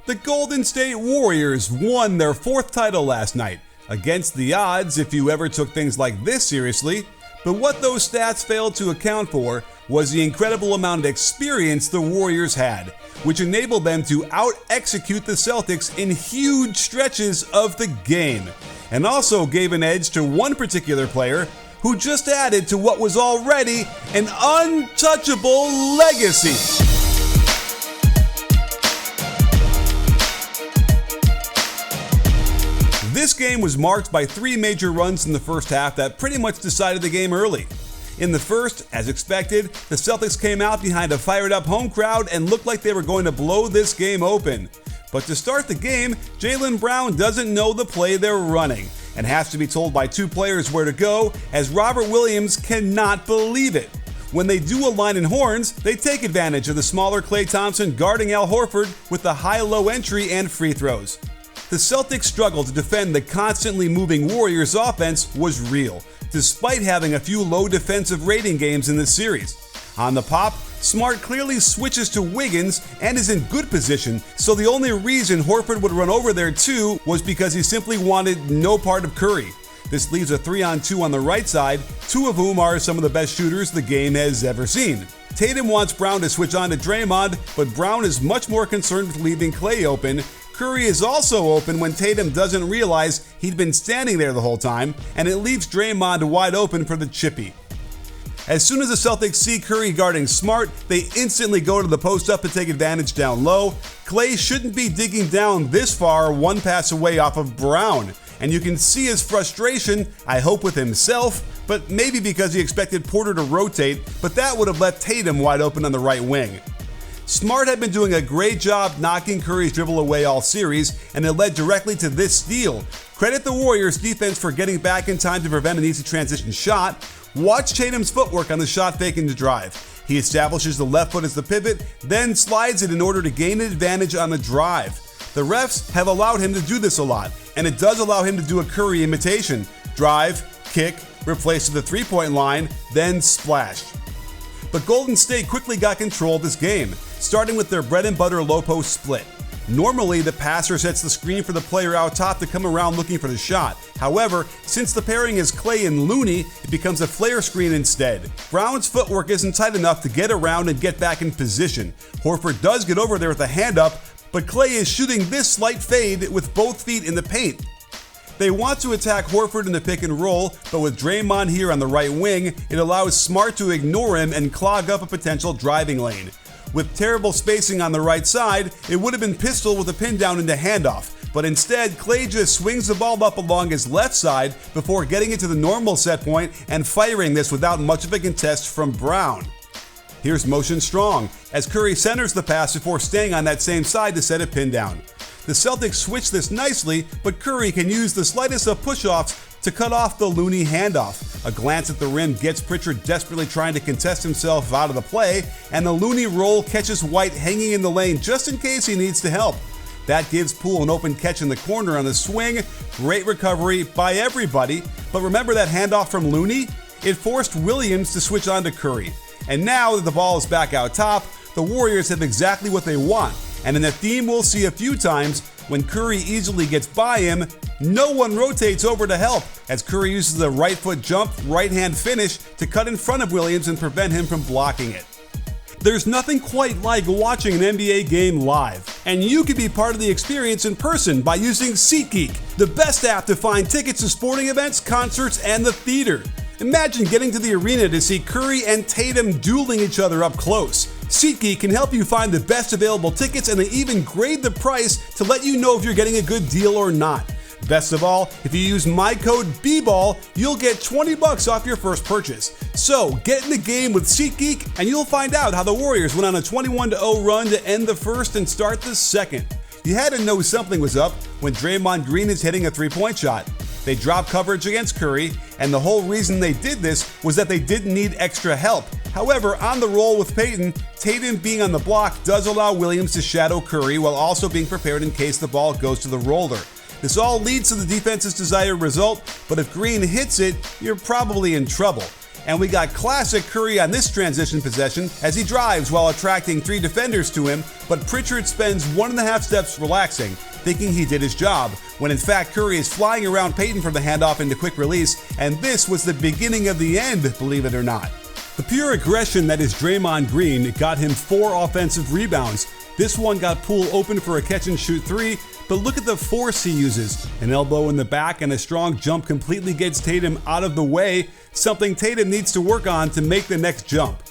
The Golden State Warriors won their 4th title last night, against the odds if you ever took things like this seriously, but what those stats failed to account for was the incredible amount of experience the Warriors had, which enabled them to out-execute the Celtics in huge stretches of the game, and also gave an edge to one particular player who just added to what was already an untouchable legacy. This game was marked by 3 major runs in the first half that pretty much decided the game early. In the first, as expected, the Celtics came out behind a fired-up home crowd and looked like they were going to blow this game open. But to start the game, Jaylen Brown doesn't know the play they're running and has to be told by 2 players where to go, as Robert Williams cannot believe it. When they do align in horns, they take advantage of the smaller Klay Thompson guarding Al Horford with the high-low entry and free throws. The Celtics' struggle to defend the constantly moving Warriors offense was real, despite having a few low defensive rating games in this series. On the pop, Smart clearly switches to Wiggins and is in good position, so the only reason Horford would run over there too was because he simply wanted no part of Curry. This leaves a 3-on-2 on the right side, 2 of whom are some of the best shooters the game has ever seen. Tatum wants Brown to switch on to Draymond, but Brown is much more concerned with leaving Klay open. Curry is also open when Tatum doesn't realize he'd been standing there the whole time, and it leaves Draymond wide open for the chippy. As soon as the Celtics see Curry guarding Smart, they instantly go to the post-up to take advantage down low. Klay shouldn't be digging down this far, 1 pass away off of Brown, and you can see his frustration, I hope with himself, but maybe because he expected Porter to rotate, but that would have left Tatum wide open on the right wing. Smart had been doing a great job knocking Curry's dribble away all series, and it led directly to this steal. Credit the Warriors defense for getting back in time to prevent an easy transition shot. Watch Tatum's footwork on the shot fake into drive. He establishes the left foot as the pivot, then slides it in order to gain an advantage on the drive. The refs have allowed him to do this a lot, and it does allow him to do a Curry imitation. Drive, kick, replace to the 3-point line, then splash. But Golden State quickly got control of this game, starting with their bread and butter low post split. Normally, the passer sets the screen for the player out top to come around looking for the shot. However, since the pairing is Klay and Looney, it becomes a flare screen instead. Brown's footwork isn't tight enough to get around and get back in position. Horford does get over there with a hand up, but Klay is shooting this slight fade with both feet in the paint. They want to attack Horford in the pick and roll, but with Draymond here on the right wing, it allows Smart to ignore him and clog up a potential driving lane. With terrible spacing on the right side, it would have been Pistol with a pin down into handoff, but instead Klay just swings the ball up along his left side before getting it to the normal set point and firing this without much of a contest from Brown. Here's motion strong, as Curry centers the pass before staying on that same side to set a pin down. The Celtics switch this nicely, but Curry can use the slightest of push-offs to cut off the Looney handoff. A glance at the rim gets Pritchard desperately trying to contest himself out of the play, and the Looney roll catches White hanging in the lane just in case he needs to help. That gives Poole an open catch in the corner on the swing. Great recovery by everybody, but remember that handoff from Looney? It forced Williams to switch on to Curry. And now that the ball is back out top, the Warriors have exactly what they want. And in a theme we'll see a few times, when Curry easily gets by him, no one rotates over to help, as Curry uses a right foot jump, right hand finish to cut in front of Williams and prevent him from blocking it. There's nothing quite like watching an NBA game live, and you can be part of the experience in person by using SeatGeek, the best app to find tickets to sporting events, concerts, and the theater. Imagine getting to the arena to see Curry and Tatum dueling each other up close. SeatGeek can help you find the best available tickets, and they even grade the price to let you know if you're getting a good deal or not. Best of all, if you use my code BBALL, you'll get $20 off your first purchase. So get in the game with SeatGeek, and you'll find out how the Warriors went on a 21-0 run to end the first and start the second. You had to know something was up when Draymond Green is hitting a 3-point shot. They dropped coverage against Curry, and the whole reason they did this was that they didn't need extra help. However, on the roll with Payton, Tatum being on the block does allow Williams to shadow Curry while also being prepared in case the ball goes to the roller. This all leads to the defense's desired result, but if Green hits it, you're probably in trouble. and we got classic Curry on this transition possession as he drives while attracting 3 defenders to him, but Pritchard spends 1.5 steps relaxing, thinking he did his job, when in fact Curry is flying around Payton for the handoff into quick release, and this was the beginning of the end, believe it or not. The pure aggression that is Draymond Green got him 4 offensive rebounds. This one got Poole open for a catch-and-shoot 3, but look at the force he uses. An elbow in the back and a strong jump completely gets Tatum out of the way, something Tatum needs to work on to make the next jump.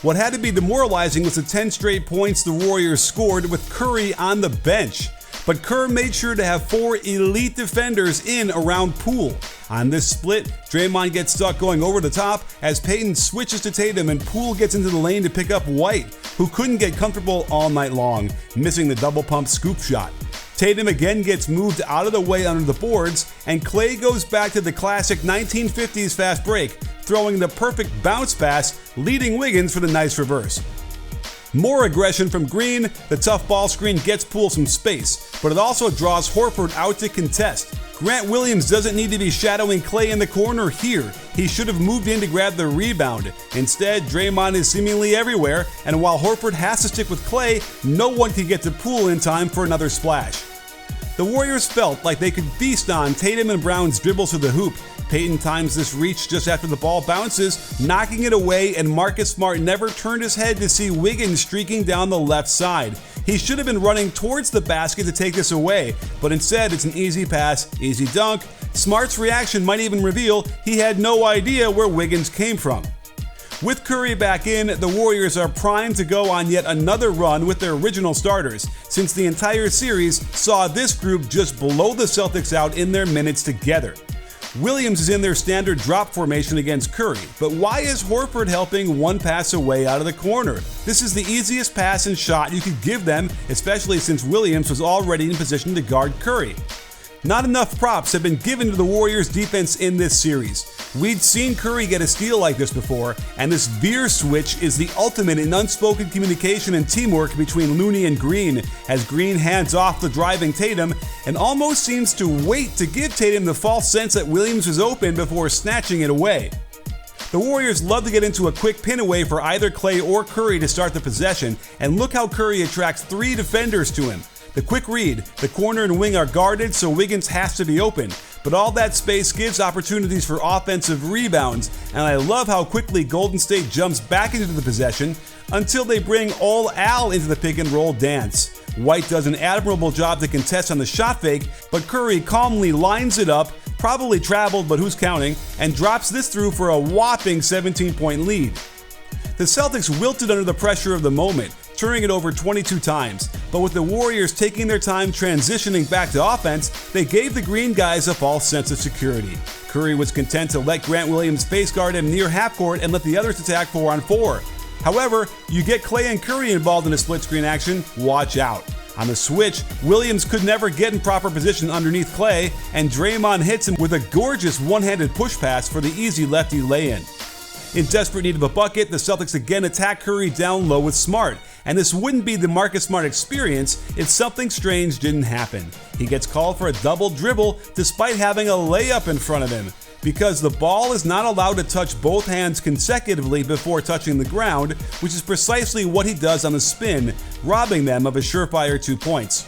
What had to be demoralizing was the 10 straight points the Warriors scored with Curry on the bench. But Kerr made sure to have 4 elite defenders in around Poole. On this split, Draymond gets stuck going over the top as Payton switches to Tatum and Poole gets into the lane to pick up White, who couldn't get comfortable all night long, missing the double pump scoop shot. Tatum again gets moved out of the way under the boards, and Clay goes back to the classic 1950s fast break, throwing the perfect bounce pass, leading Wiggins for the nice reverse. More aggression from Green, the tough ball screen gets Poole some space, but it also draws Horford out to contest. Grant Williams doesn't need to be shadowing Clay in the corner here. He should have moved in to grab the rebound. Instead, Draymond is seemingly everywhere, and while Horford has to stick with Clay, no one can get to Poole in time for another splash. The Warriors felt like they could feast on Tatum and Brown's dribbles to the hoop. Payton times this reach just after the ball bounces, knocking it away, and Marcus Smart never turned his head to see Wiggins streaking down the left side. He should have been running towards the basket to take this away, but instead it's an easy pass, easy dunk. Smart's reaction might even reveal he had no idea where Wiggins came from. With Curry back in, the Warriors are primed to go on yet another run with their original starters, since the entire series saw this group just blow the Celtics out in their minutes together. Williams is in their standard drop formation against Curry, but why is Horford helping one pass away out of the corner? This is the easiest pass and shot you could give them, especially since Williams was already in position to guard Curry. Not enough props have been given to the Warriors' defense in this series. We'd seen Curry get a steal like this before, and this veer switch is the ultimate in unspoken communication and teamwork between Looney and Green, as Green hands off the driving Tatum and almost seems to wait to give Tatum the false sense that Williams was open before snatching it away. The Warriors love to get into a quick pin away for either Clay or Curry to start the possession, and look how Curry attracts 3 defenders to him. The quick read, the corner and wing are guarded, so Wiggins has to be open, but all that space gives opportunities for offensive rebounds, and I love how quickly Golden State jumps back into the possession until they bring all Al into the pick and roll dance. White does an admirable job to contest on the shot fake, but Curry calmly lines it up, probably traveled but who's counting, and drops this through for a whopping 17-point lead. The Celtics wilted under the pressure of the moment, turning it over 22 times, but with the Warriors taking their time transitioning back to offense, they gave the Green guys a false sense of security. Curry was content to let Grant Williams face guard him near half court and let the others attack 4-on-4. However, you get Clay and Curry involved in a split screen action, watch out. On the switch, Williams could never get in proper position underneath Clay, and Draymond hits him with a gorgeous one-handed push pass for the easy lefty lay-in. In desperate need of a bucket, the Celtics again attack Curry down low with Smart, and this wouldn't be the Marcus Smart experience if something strange didn't happen. He gets called for a double dribble despite having a layup in front of him, because the ball is not allowed to touch both hands consecutively before touching the ground, which is precisely what he does on the spin, robbing them of a surefire 2 points.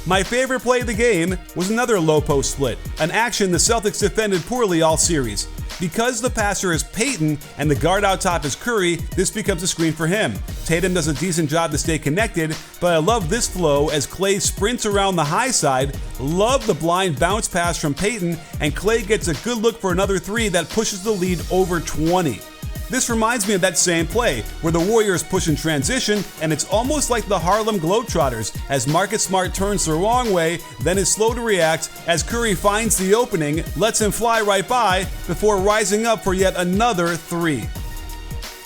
My favorite play of the game was another low post split, an action the Celtics defended poorly all series. Because the passer is Payton and the guard out top is Curry, this becomes a screen for him. Tatum does a decent job to stay connected, but I love this flow as Clay sprints around the high side, love the blind bounce pass from Payton, and Clay gets a good look for another 3 that pushes the lead over 20. This reminds me of that same play, where the Warriors push in transition, and it's almost like the Harlem Globetrotters, as Marcus Smart turns the wrong way, then is slow to react, as Curry finds the opening, lets him fly right by, before rising up for yet another 3.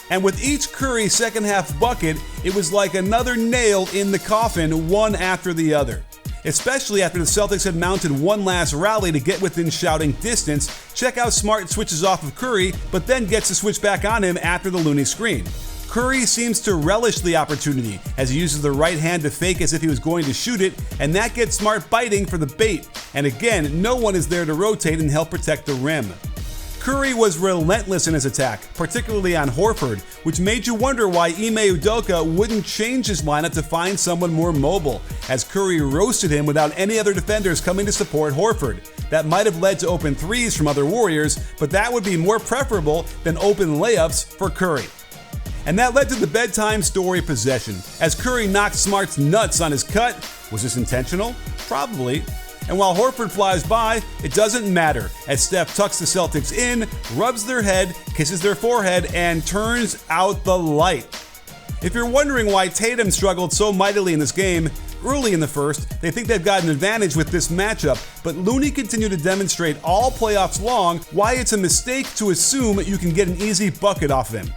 And with each Curry second half bucket, it was like another nail in the coffin, one after the other. Especially after the Celtics had mounted one last rally to get within shouting distance, check how Smart switches off of Curry, but then gets to switch back on him after the Looney screen. Curry seems to relish the opportunity as he uses the right hand to fake as if he was going to shoot it, and that gets Smart biting for the bait, and again, no one is there to rotate and help protect the rim. Curry was relentless in his attack, particularly on Horford, which made you wonder why Ime Udoka wouldn't change his lineup to find someone more mobile, as Curry roasted him without any other defenders coming to support Horford. That might have led to open threes from other Warriors, but that would be more preferable than open layups for Curry. And that led to the bedtime story possession, as Curry knocked Smart's nuts on his cut. Was this intentional? Probably. And while Horford flies by, it doesn't matter, as Steph tucks the Celtics in, rubs their head, kisses their forehead, and turns out the light. If you're wondering why Tatum struggled so mightily in this game, early in the first, they think they've got an advantage with this matchup, but Looney continued to demonstrate all playoffs long why it's a mistake to assume you can get an easy bucket off him.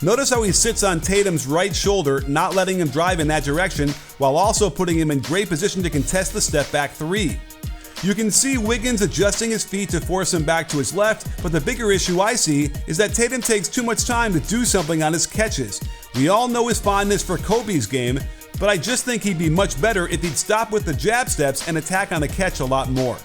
Notice how he sits on Tatum's right shoulder, not letting him drive in that direction, while also putting him in great position to contest the step-back three. You can see Wiggins adjusting his feet to force him back to his left, but the bigger issue I see is that Tatum takes too much time to do something on his catches. We all know his fondness for Kobe's game, but I just think he'd be much better if he'd stop with the jab steps and attack on the catch a lot more.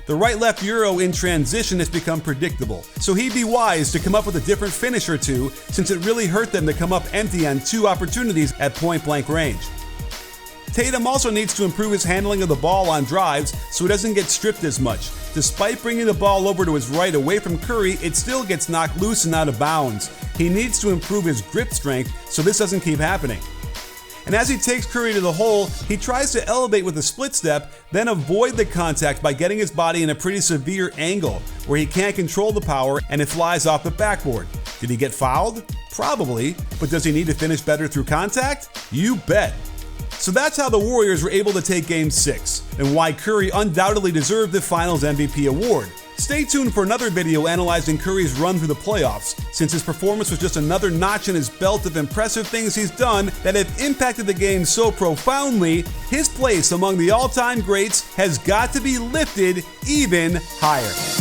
The right-left Euro in transition has become predictable, so he'd be wise to come up with a different finish or two, since it really hurt them to come up empty on 2 opportunities at point-blank range. Tatum also needs to improve his handling of the ball on drives so he doesn't get stripped as much. Despite bringing the ball over to his right away from Curry, it still gets knocked loose and out of bounds. He needs to improve his grip strength so this doesn't keep happening. And as he takes Curry to the hole, he tries to elevate with a split step, then avoid the contact by getting his body in a pretty severe angle where he can't control the power and it flies off the backboard. Did he get fouled? Probably, but does he need to finish better through contact? You bet. So that's how the Warriors were able to take Game 6, and why Curry undoubtedly deserved the Finals MVP award. Stay tuned for another video analyzing Curry's run through the playoffs, since his performance was just another notch in his belt of impressive things he's done that have impacted the game so profoundly, his place among the all-time greats has got to be lifted even higher.